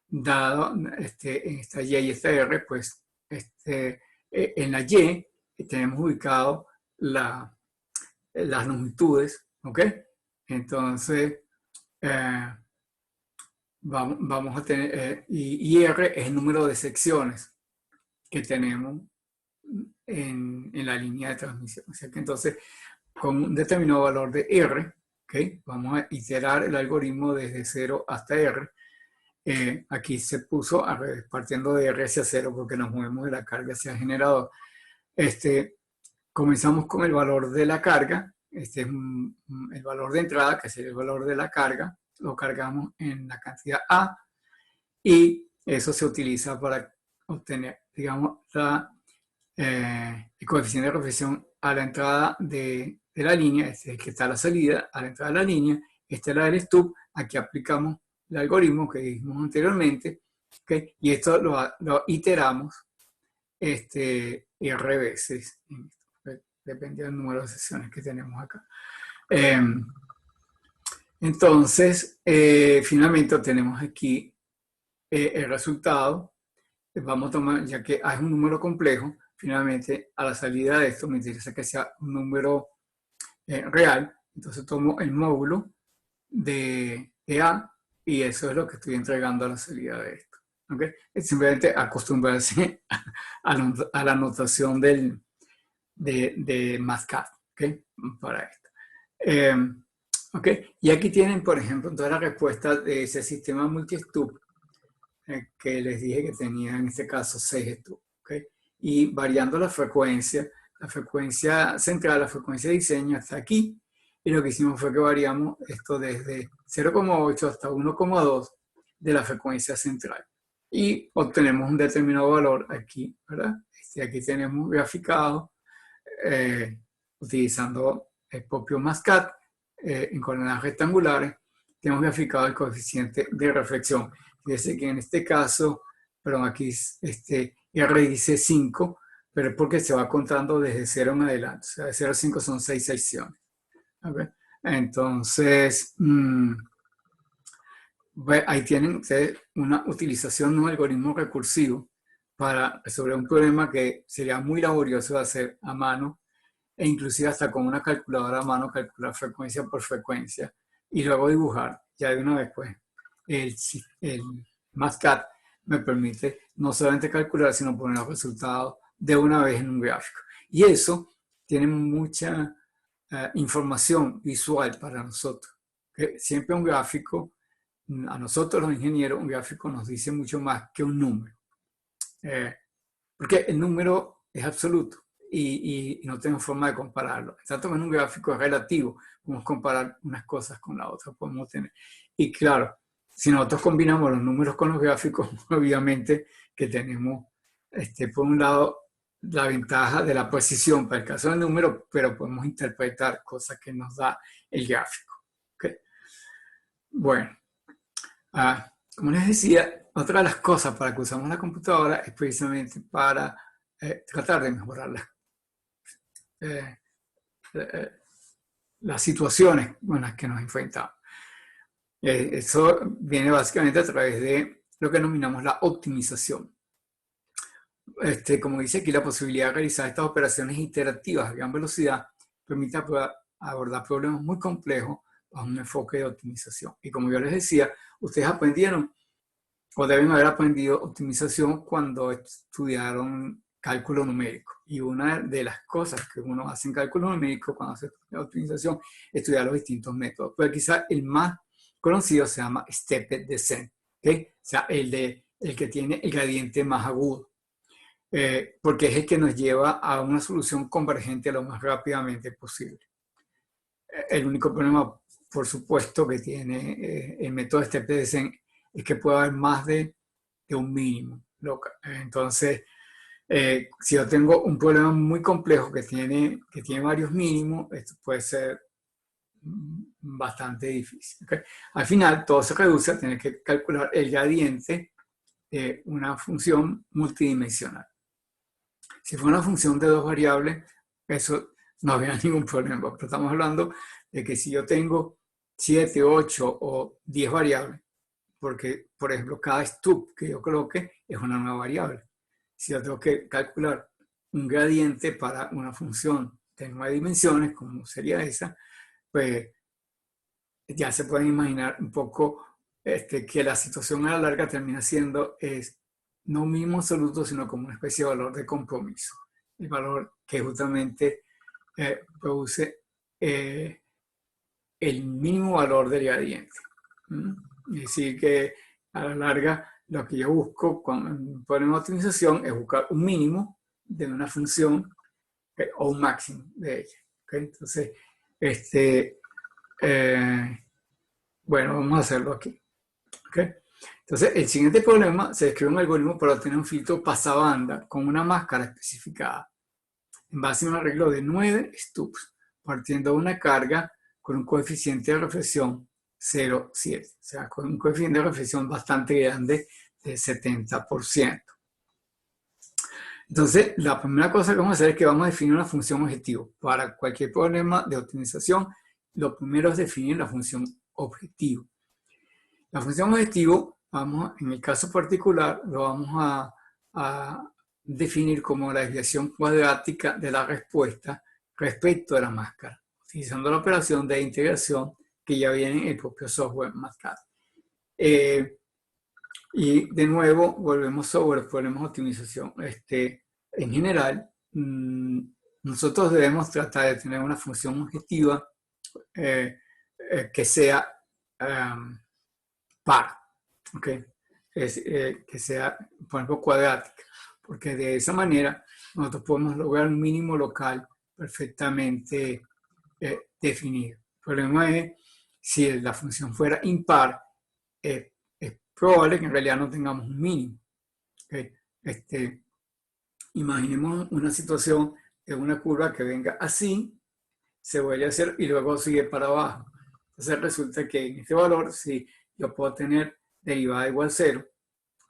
Speaker 1: dado en esta Y y esta R, pues en la Y tenemos ubicado las longitudes, ¿ok? Entonces, vamos a tener, y R es el número de secciones que tenemos en la línea de transmisión. O sea que entonces, con un determinado valor de R, ¿okay? Vamos a iterar el algoritmo desde 0 hasta R. Aquí se puso partiendo de R hacia 0 porque nos movemos de la carga hacia el generador. Comenzamos con el valor de la carga. Este es el valor de entrada, que sería el valor de la carga. Lo cargamos en la cantidad A y eso se utiliza para obtener, digamos, el coeficiente de reflexión a la entrada de la línea. Este es el que está a la salida, a la entrada de la línea. Esta es la del stub. Aquí aplicamos el algoritmo que dijimos anteriormente, ¿okay? Y esto lo iteramos R veces, depende del número de sesiones que tenemos acá. Entonces, finalmente obtenemos aquí el resultado. Vamos a tomar, ya que A es un número complejo, finalmente a la salida de esto me interesa que sea un número real. Entonces tomo el módulo de A y eso es lo que estoy entregando a la salida de esto. ¿Okay? Es simplemente acostumbrarse a la notación de Mascad, ¿okay? Para esto. Okay. Y aquí tienen, por ejemplo, toda la respuesta de ese sistema multi-stub que les dije que tenía en este caso 6 stub. ¿Okay? Y variando la frecuencia central, la frecuencia de diseño hasta aquí. Y lo que hicimos fue que variamos esto desde 0,8 hasta 1,2 de la frecuencia central. Y obtenemos un determinado valor aquí, ¿verdad? Aquí tenemos graficado, utilizando el propio Mascad, en coordenadas rectangulares, tenemos graficado el coeficiente de reflexión. Fíjense que en este caso, perdón, aquí R dice 5, pero es porque se va contando desde 0 en adelante. O sea, de 0 a 5 son 6 secciones. ¿Okay? Entonces, ahí tienen ustedes una utilización de un algoritmo recursivo para resolver un problema que sería muy laborioso de hacer a mano, e inclusive hasta con una calculadora a mano calcular frecuencia por frecuencia y luego dibujar. Ya de una vez, pues, el Mascad me permite no solamente calcular, sino poner los resultados de una vez en un gráfico. Y eso tiene mucha información visual para nosotros. ¿Okay? Siempre un gráfico, a nosotros los ingenieros, un gráfico nos dice mucho más que un número. Porque el número es absoluto y no tenemos forma de compararlo. Tanto que en un gráfico es relativo, podemos comparar unas cosas con la otra. Podemos tener. Y claro, si nosotros combinamos los números con los gráficos, obviamente que tenemos, por un lado, la ventaja de la precisión para el caso del número, pero podemos interpretar cosas que nos da el gráfico. ¿Okay? Bueno, como les decía, otra de las cosas para que usamos la computadora es precisamente para tratar de mejorar las situaciones con las que nos enfrentamos. Eso viene básicamente a través de lo que denominamos la optimización. Como dice aquí, la posibilidad de realizar estas operaciones iterativas a gran velocidad permite abordar problemas muy complejos bajo un enfoque de optimización. Y como yo les decía, ustedes aprendieron o deben haber aprendido optimización cuando estudiaron cálculo numérico. Y una de las cosas que uno hace en cálculo numérico cuando hace optimización es estudiar los distintos métodos. Pero quizás el más conocido se llama Stepped Descent, ¿okay? O sea, el que tiene el gradiente más agudo. Porque es el que nos lleva a una solución convergente lo más rápidamente posible. El único problema, por supuesto, que tiene el método Stepped Descent es que puede haber más de un mínimo local. Entonces, si yo tengo un problema muy complejo que tiene varios mínimos, esto puede ser bastante difícil. ¿Okay? Al final, todo se reduce a tener que calcular el gradiente de una función multidimensional. Si fuera una función de dos variables, eso no habría ningún problema. Pero estamos hablando de que si yo tengo 7, 8 o 10 variables, porque, por ejemplo, cada stub que yo coloque es una nueva variable. Si yo tengo que calcular un gradiente para una función de 9 dimensiones, como sería esa, pues ya se pueden imaginar un poco que la situación a la larga termina siendo no un mínimo absoluto, sino como una especie de valor de compromiso. El valor que justamente produce el mínimo valor del gradiente. Es decir, que a la larga lo que yo busco con un problema de optimización es buscar un mínimo de una función o un máximo de ella. ¿Okay? Entonces, bueno, vamos a hacerlo aquí. ¿Okay? Entonces, el siguiente problema se describe un algoritmo para obtener un filtro pasabanda con una máscara especificada en base a un arreglo de 9 stubs, partiendo de una carga con un coeficiente de reflexión 0,7, o sea, con un coeficiente de reflexión bastante grande de 70%. Entonces, la primera cosa que vamos a hacer es que vamos a definir una función objetivo. Para cualquier problema de optimización, lo primero es definir la función objetivo. La función objetivo, en el caso particular, lo vamos a definir como la desviación cuadrática de la respuesta respecto a la máscara, utilizando la operación de integración que ya viene en el propio software MATLAB. Y de nuevo, volvemos sobre los problemas de optimización. En general, nosotros debemos tratar de tener una función objetiva que sea par, ¿okay? Que sea, por ejemplo, cuadrática, porque de esa manera nosotros podemos lograr un mínimo local perfectamente definido. El problema es si la función fuera impar, es probable que en realidad no tengamos un mínimo. ¿Okay? Imaginemos una situación de una curva que venga así, se vuelve a hacer y luego sigue para abajo. Entonces resulta que en este valor, si yo puedo tener derivada igual 0,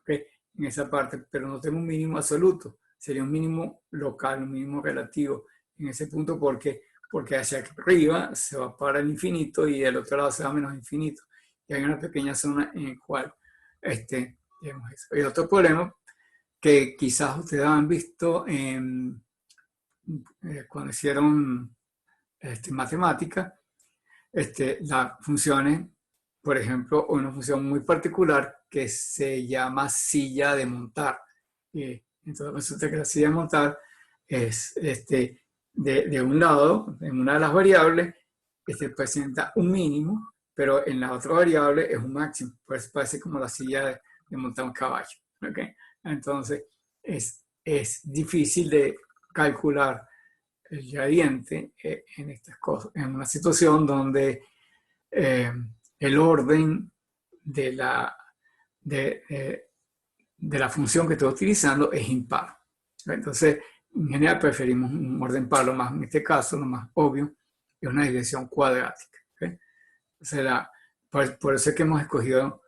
Speaker 1: ¿okay? En esa parte, pero no tengo un mínimo absoluto. Sería un mínimo local, un mínimo relativo en ese punto porque hacia arriba se va para el infinito y del otro lado se va a menos infinito. Y hay una pequeña zona en la cual digamos eso. Y otro problema que quizás ustedes han visto cuando hicieron matemática, las funciones, por ejemplo, una función muy particular que se llama silla de montar. Entonces resulta que la silla de montar es de un lado, en una de las variables, presenta un mínimo, pero en la otra variable es un máximo. Pues parece como la silla de montar un caballo. ¿Okay? Entonces es difícil de calcular el gradiente en estas cosas, en una situación donde el orden de la función que estoy utilizando es impar. Entonces, en general preferimos un orden par, en este caso, lo más obvio, es una desviación cuadrática. ¿Okay? Entonces, por eso es que hemos escogido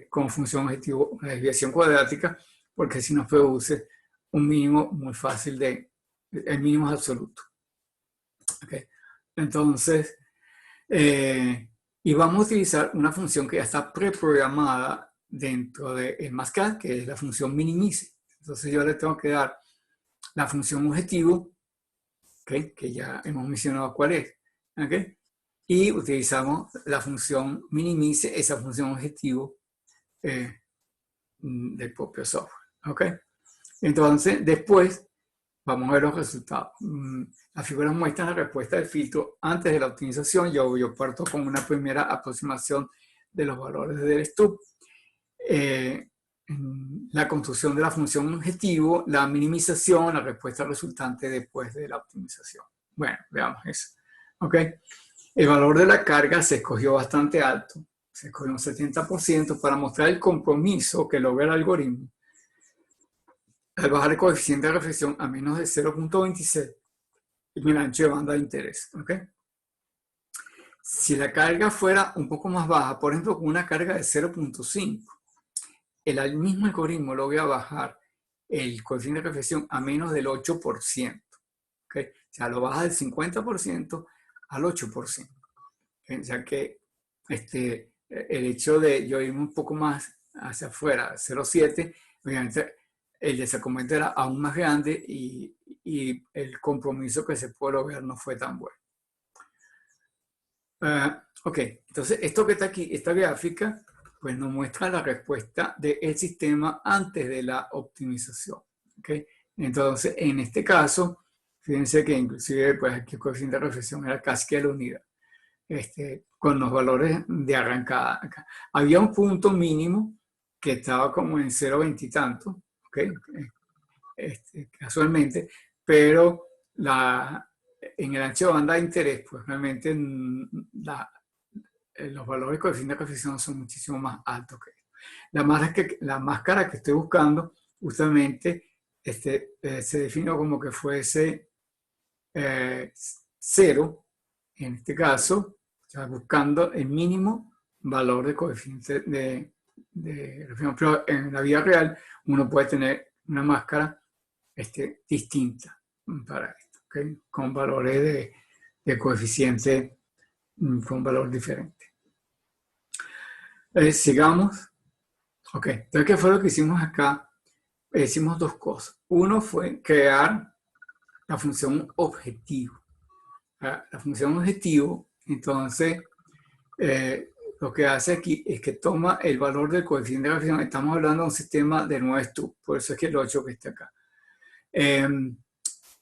Speaker 1: como función objetivo una desviación cuadrática, porque si nos produce un mínimo muy fácil el mínimo es absoluto. ¿Okay? Entonces, y vamos a utilizar una función que ya está preprogramada dentro de MATLAB, que es la función minimize. Entonces yo le tengo que dar la función objetivo, ¿okay? Que ya hemos mencionado cuál es. ¿Okay? y utilizamos la función minimice, esa función objetivo del propio software. ¿Ok? Entonces, después vamos a ver los resultados. Las figuras muestran la respuesta del filtro antes de la optimización. Yo parto con una primera aproximación de los valores del stub. La construcción de la función objetivo, la minimización, la respuesta resultante después de la optimización. Bueno, veamos eso. ¿Ok? El valor de la carga se escogió bastante alto. Se escogió un 70% para mostrar el compromiso que logra el algoritmo al bajar el coeficiente de reflexión a menos de 0.26 en el ancho de banda de interés. ¿Okay? Si la carga fuera un poco más baja, por ejemplo, con una carga de 0.5, el mismo algoritmo logra bajar el coeficiente de reflexión a menos del 8%. ¿Okay? O sea, lo baja del 50% al 8%. ¿Okay? O sea que el hecho de yo irme un poco más hacia afuera, 0.7, obviamente el desacomodo era aún más grande y el compromiso que se puede lograr no fue tan bueno. Ok, entonces esto que está aquí, esta gráfica, pues nos muestra la respuesta del sistema antes de la optimización. ¿Okay? Entonces, en este caso, fíjense que inclusive pues aquí el coeficiente de reflexión era casi que a la unidad. Con los valores de arrancada acá. Había un punto mínimo que estaba como en 0.20 y tanto, ¿okay? Casualmente, pero en el ancho de banda de interés, pues realmente los valores de coeficiente de reflexión son muchísimo más altos que esto. La máscara que estoy buscando justamente se definió como que fuese 0, en este caso, buscando el mínimo valor de coeficiente de reflexión. Pero en la vida real uno puede tener una máscara distinta para esto, ¿okay? Con valores de coeficiente con valor diferente. Sigamos. Ok, entonces, ¿qué fue lo que hicimos acá? Hicimos dos cosas. Uno fue crear la función objetivo. La función objetivo, entonces, lo que hace aquí es que toma el valor del coeficiente de reflexión. Estamos hablando de un sistema de 9 stub, por eso es que el 8 que está acá.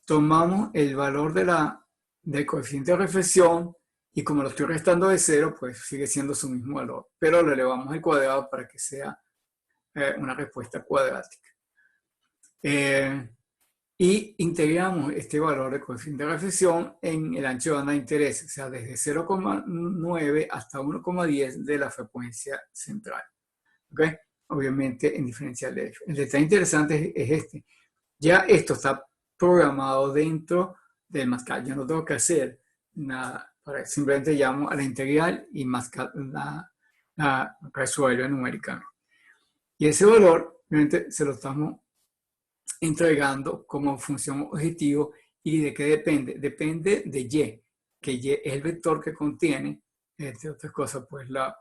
Speaker 1: Tomamos el valor del coeficiente de reflexión y como lo estoy restando de 0, pues sigue siendo su mismo valor, pero le elevamos el cuadrado para que sea una respuesta cuadrática. Y integramos este valor de coeficiente de reflexión en el ancho de banda de interés, o sea, desde 0,9 hasta 1,10 de la frecuencia central. ¿Okay? Obviamente en diferencial de F. El detalle interesante es este. Ya esto está programado dentro del Mascal. Yo no tengo que hacer nada. Simplemente llamo a la integral y Mascal la resuelve numéricamente. Y ese valor, obviamente, se lo estamos entregando como función objetivo. ¿Y de qué depende? Depende de Y, que Y es el vector que contiene, entre otras cosas, pues los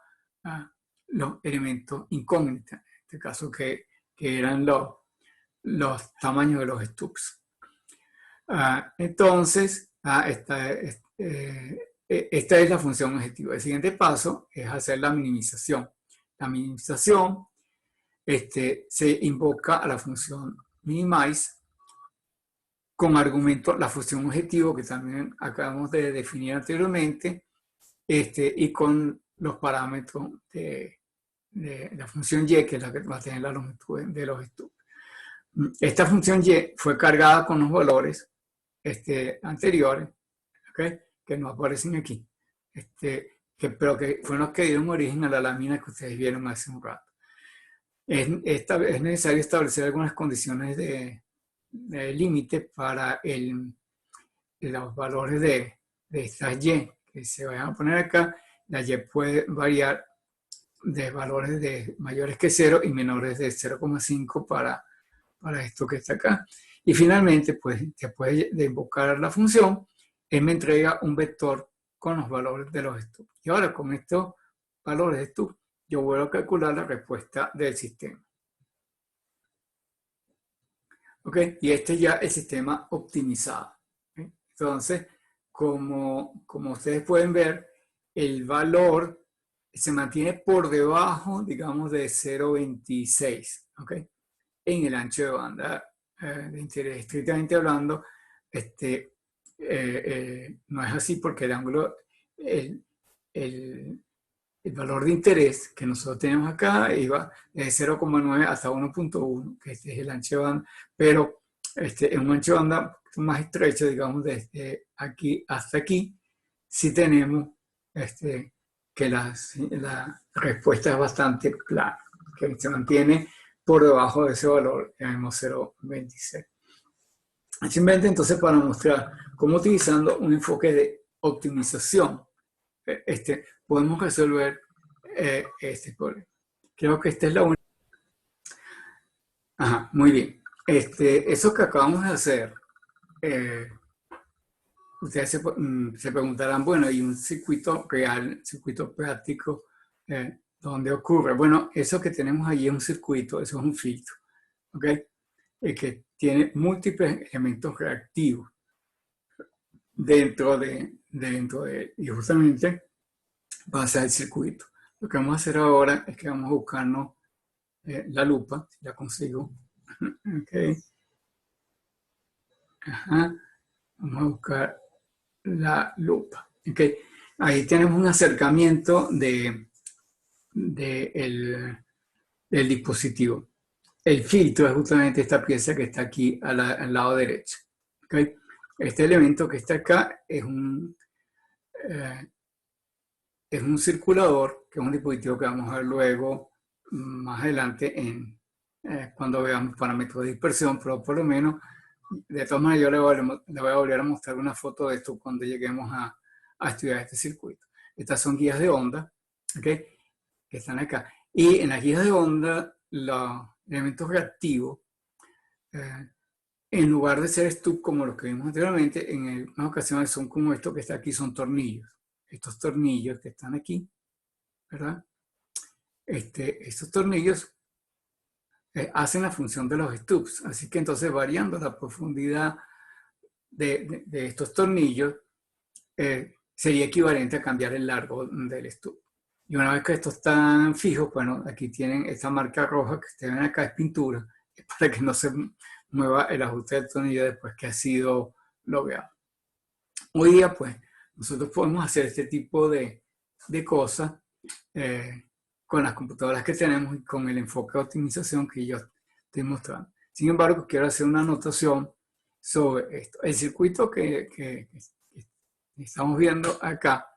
Speaker 1: elementos incógnitos, en este caso que eran los tamaños de los stubs. Entonces, esta es la función objetivo. El siguiente paso es hacer la minimización. La minimización se invoca a la función minimize con argumento la función objetivo que también acabamos de definir anteriormente y con los parámetros de la función y, que es la que va a tener la longitud de los stubs. Esta función y fue cargada con los valores anteriores, ¿okay? Que no aparecen aquí, pero que fueron los que dieron origen a la lámina que ustedes vieron hace un rato. Es necesario establecer algunas condiciones de límite para los valores de estas y que se vayan a poner acá. La y puede variar de valores de mayores que 0 y menores de 0,5 para esto que está acá. Y finalmente, pues después de invocar la función, él me entrega un vector con los valores de los stubs. Y ahora con estos valores de stubs, yo vuelvo a calcular la respuesta del sistema. ¿Ok? Y este ya es el sistema optimizado. ¿Okay? Entonces, como ustedes pueden ver, el valor se mantiene por debajo, digamos, de 0,26, ¿ok? En el ancho de banda de interés. Estrictamente hablando, no es así porque el ángulo, el, el, el valor de interés que nosotros tenemos acá iba de 0,9 hasta 1,1, que este es el ancho de banda, pero en un ancho de banda más estrecho, digamos, desde aquí hasta aquí, sí tenemos que la respuesta es bastante plana, que se mantiene por debajo de ese valor, llamemos 0,26. Simplemente entonces para mostrar cómo utilizando un enfoque de optimización podemos resolver este problema. Creo que esta es la única. Ajá, muy bien. Eso que acabamos de hacer, ustedes se preguntarán, bueno, ¿y un circuito real, circuito práctico, dónde ocurre? Bueno, eso que tenemos allí es un circuito, eso es un filtro, ¿ok? Que tiene múltiples elementos reactivos dentro de y justamente va a ser el circuito. Lo que vamos a hacer ahora es que vamos a buscarnos la lupa, si la consigo. Okay. Ajá. Vamos a buscar la lupa. Okay. Ahí tenemos un acercamiento del dispositivo. El filtro es justamente esta pieza que está aquí al lado derecho. Okay. Este elemento que está acá es un circulador, que es un dispositivo que vamos a ver luego más adelante cuando veamos parámetros de dispersión, pero por lo menos, de todas maneras, yo le voy a volver a mostrar una foto de esto cuando lleguemos a estudiar este circuito. Estas son guías de onda, ¿okay? Que están acá. Y en las guías de onda, los elementos reactivos, en lugar de ser stub como los que vimos anteriormente, en algunas ocasiones son como esto que está aquí, son tornillos. Estos tornillos que están aquí, ¿verdad? Estos tornillos hacen la función de los stubs. Así que entonces, variando la profundidad de estos tornillos, sería equivalente a cambiar el largo del stub. Y una vez que estos están fijos, bueno, aquí tienen esta marca roja que ustedes ven acá, es pintura, es para que no se mueva el ajuste del tornillo después que ha sido logueado. Hoy día, pues, nosotros podemos hacer este tipo de cosas con las computadoras que tenemos y con el enfoque de optimización que yo estoy mostrando. Sin embargo, quiero hacer una anotación sobre esto. El circuito que estamos viendo acá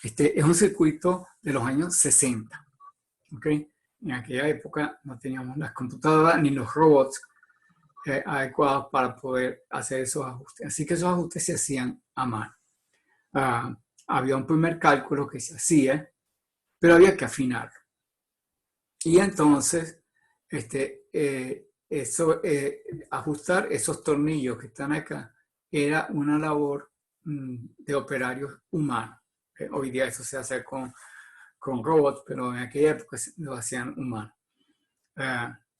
Speaker 1: es un circuito de los años 60. ¿Okay? En aquella época no teníamos las computadoras ni los robots adecuados para poder hacer esos ajustes. Así que esos ajustes se hacían a mano. Había un primer cálculo que se hacía, pero había que afinarlo. Y entonces, ajustar esos tornillos que están acá era una labor de operarios humanos. Hoy día eso se hace con robots, pero en aquella época lo hacían humanos.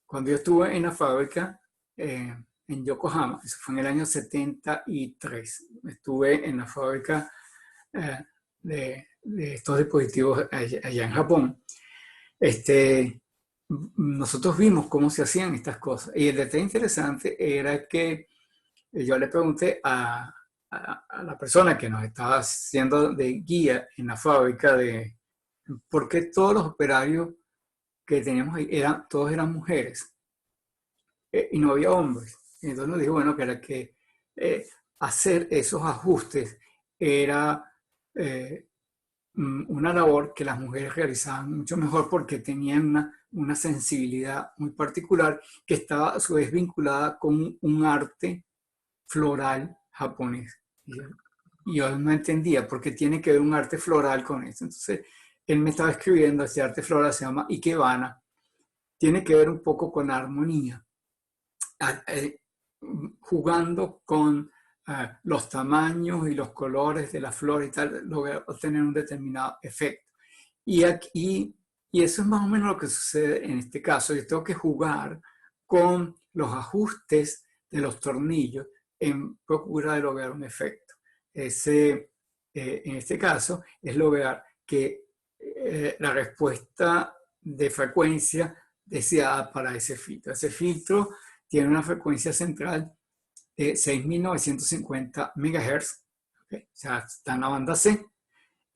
Speaker 1: Cuando yo estuve en la fábrica, en Yokohama, eso fue en el año 73, estuve en la fábrica de estos dispositivos allá en Japón. Nosotros vimos cómo se hacían estas cosas. Y el detalle interesante era que yo le pregunté a la persona que nos estaba haciendo de guía en la fábrica de por qué todos los operarios que teníamos ahí todos eran mujeres y no había hombres. Y entonces nos dijo, bueno, que era que hacer esos ajustes era una labor que las mujeres realizaban mucho mejor porque tenían una sensibilidad muy particular que estaba a su vez vinculada con un arte floral japonés. Y yo no entendía por qué tiene que ver un arte floral con eso. Entonces, él me estaba escribiendo, este arte floral se llama Ikebana, tiene que ver un poco con la armonía, jugando con los tamaños y los colores de la flor y tal, lograr obtener un determinado efecto. Y eso es más o menos lo que sucede en este caso. Yo tengo que jugar con los ajustes de los tornillos en procura de lograr un efecto. Ese en este caso es lograr que la respuesta de frecuencia deseada para ese filtro. Ese filtro tiene una frecuencia central de 6.950 MHz, ¿okay? O sea, está en la banda C,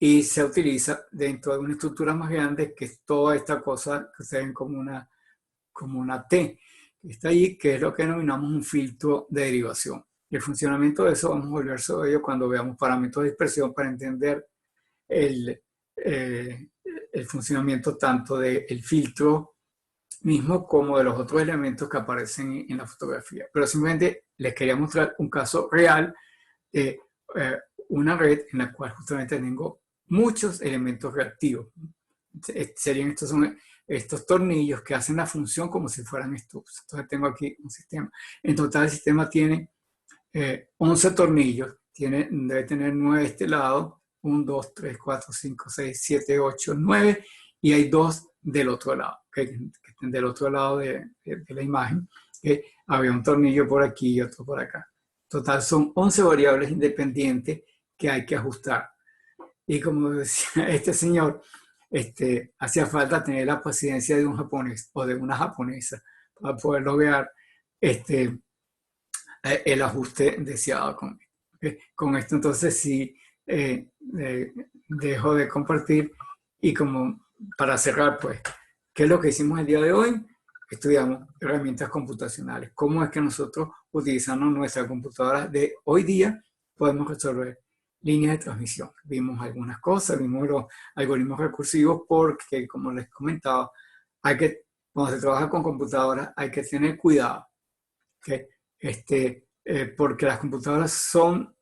Speaker 1: y se utiliza dentro de una estructura más grande, que es toda esta cosa que ustedes ven como una T, que está ahí, que es lo que denominamos un filtro de derivación. Y el funcionamiento de eso vamos a volver sobre ello cuando veamos parámetros de dispersión para entender el funcionamiento tanto del filtro mismo como de los otros elementos que aparecen en la fotografía. Pero simplemente les quería mostrar un caso real de una red en la cual justamente tengo muchos elementos reactivos. Serían estos tornillos que hacen la función como si fueran stubs. Entonces tengo aquí un sistema. En total el sistema tiene 11 tornillos. Debe tener 9 de este lado. 1, 2, 3, 4, 5, 6, 7, 8, 9. Y hay 2 del otro lado. Que estén del otro lado de la imagen. Había un tornillo por aquí y otro por acá. Total son 11 variables independientes que hay que ajustar. Y como decía este señor, hacía falta tener la paciencia de un japonés o de una japonesa para poder lograr el ajuste deseado con esto. Entonces sí, dejo de compartir, y como para cerrar, pues, ¿qué es lo que hicimos el día de hoy? Estudiamos herramientas computacionales. ¿Cómo es que nosotros, utilizando nuestra computadora de hoy día, podemos resolver líneas de transmisión? Vimos algunas cosas, vimos los algoritmos recursivos, porque, como les comentaba, cuando se trabaja con computadoras hay que tener cuidado, ¿okay? Porque las computadoras son,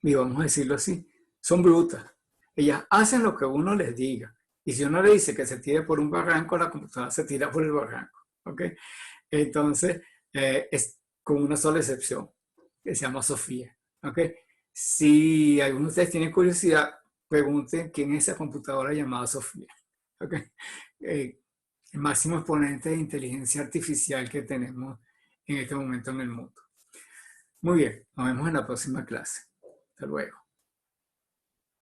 Speaker 1: y vamos a decirlo así, son brutas. Ellas hacen lo que uno les diga. Y si uno le dice que se tire por un barranco, la computadora se tira por el barranco. ¿Okay? Entonces, es con una sola excepción, que se llama Sofía. ¿Okay? Si alguno de ustedes tiene curiosidad, pregunten quién es esa computadora llamada Sofía. ¿Okay? El máximo exponente de inteligencia artificial que tenemos en este momento en el mundo. Muy bien, nos vemos en la próxima clase. Hasta luego.